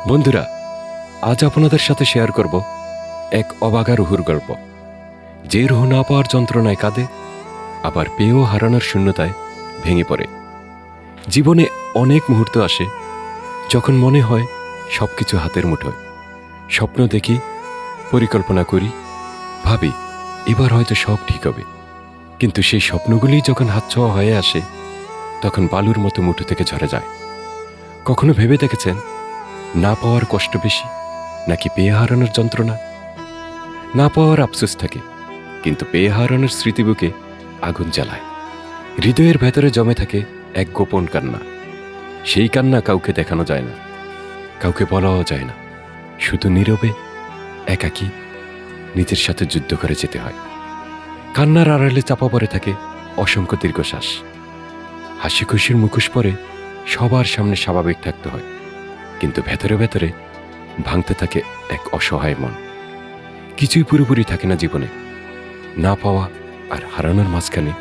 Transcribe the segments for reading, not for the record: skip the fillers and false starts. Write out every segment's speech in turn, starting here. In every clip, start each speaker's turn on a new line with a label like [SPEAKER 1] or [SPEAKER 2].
[SPEAKER 1] বন্ধুরা, আজ আপনাদের সাথে শেয়ার করব এক অবাগা রুহুর গল্প, যে রুহ না পাওয়ার যন্ত্রণায় কাঁদে, আবার পেয়েও হারানোর শূন্যতায় ভেঙে পড়ে। জীবনে অনেক মুহূর্ত আসে যখন মনে হয় সবকিছু হাতের মুঠোয়। স্বপ্ন দেখি, পরিকল্পনা করি, ভাবি এবার হয়তো সব ঠিক হবে, কিন্তু সেই স্বপ্নগুলি যখন হাতছোঁয়া হয়ে আসে তখন বালুর মতো মুঠো থেকে ঝরে যায়। কখনো ভেবে দেখেছেন না পাওয়ার কষ্ট বেশি নাকি পেয়ে হারানোর যন্ত্রণা? না পাওয়ার আফসোস থাকে, কিন্তু পেয়ে হারানোর স্মৃতি বুকে আগুন জ্বালায়। হৃদয়ের ভেতরে জমে থাকে এক গোপন কান্না। সেই কান্না কাউকে দেখানো যায় না, কাউকে বলাও যায় না, শুধু নীরবে একাকী নিজের সাথে যুদ্ধ করে যেতে হয়। কান্নার আড়ালে চাপা পড়ে থাকে অসংখ্য দীর্ঘশ্বাস। হাসি খুশির মুখোশ পরে সবার সামনে স্বাভাবিক থাকতে হয়, কিন্তু ভেতরে ভেতরে ভাঙতে থাকে এক অসহায় মন। কিছুই পুরোপুরি থাকে না জীবনে। না পাওয়া আর হারানোর মাঝখানে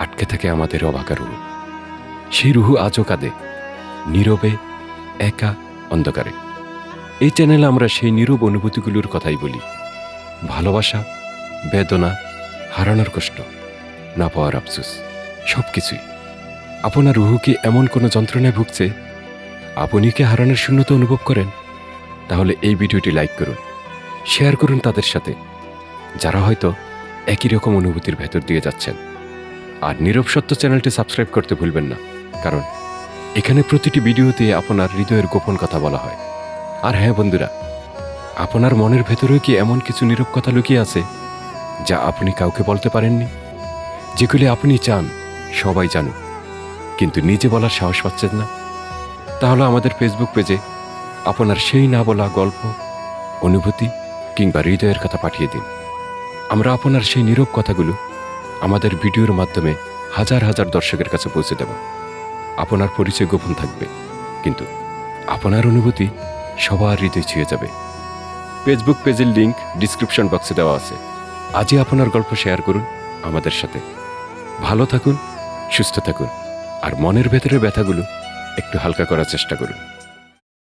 [SPEAKER 1] আটকে থাকে আমাদের অবাকা রুহ। সেই রুহু আজও কাঁদে, নীরবে, একা, অন্ধকারে। এই চ্যানেলে আমরা সেই নীরব অনুভূতিগুলোর কথাই বলি। ভালোবাসা, বেদনা, হারানোর কষ্ট, না পাওয়ার আফসোস, সব কিছুই। আপনার রুহু কি এমন কোনো যন্ত্রণায় ভুগছে? আপনি কি হারানোর শূন্যতা অনুভব করেন? তাহলে এই ভিডিওটি লাইক করুন, শেয়ার করুন তাদের সাথে, যারা হয়তো একই রকম অনুভূতির ভেতর দিয়ে যাচ্ছেন। আর নীরব সত্য চ্যানেলটি সাবস্ক্রাইব করতে ভুলবেন না, কারণ এখানে প্রতিটি ভিডিওতে আপনার হৃদয়ের গোপন কথা বলা হয়। আর হ্যাঁ বন্ধুরা, আপনার মনের ভেতরেও কি এমন কিছু নীরব কথা লুকিয়ে আছে যা আপনি কাউকে বলতে পারেননি, যেগুলি আপনি চান সবাই জানুক, কিন্তু নিজে বলার সাহস পাচ্ছেন না? তাহলে আমাদের ফেসবুক পেজে আপনার সেই না বলা গল্প, অনুভূতি কিংবা হৃদয়ের কথা পাঠিয়ে দিন। আমরা আপনার সেই নীরব কথাগুলো আমাদের ভিডিওর মাধ্যমে হাজার হাজার দর্শকের কাছে পৌঁছে দেব। আপনার পরিচয় গোপন থাকবে, কিন্তু আপনার অনুভূতি সবার হৃদয় ছুঁয়ে যাবে। ফেসবুক পেজের লিংক ডিসক্রিপশন বক্সে দেওয়া আছে। আজই আপনার গল্প শেয়ার করুন আমাদের সাথে। ভালো থাকুন, সুস্থ থাকুন, আর মনের ভেতরের ব্যথাগুলো একটু হালকা করার চেষ্টা করুন।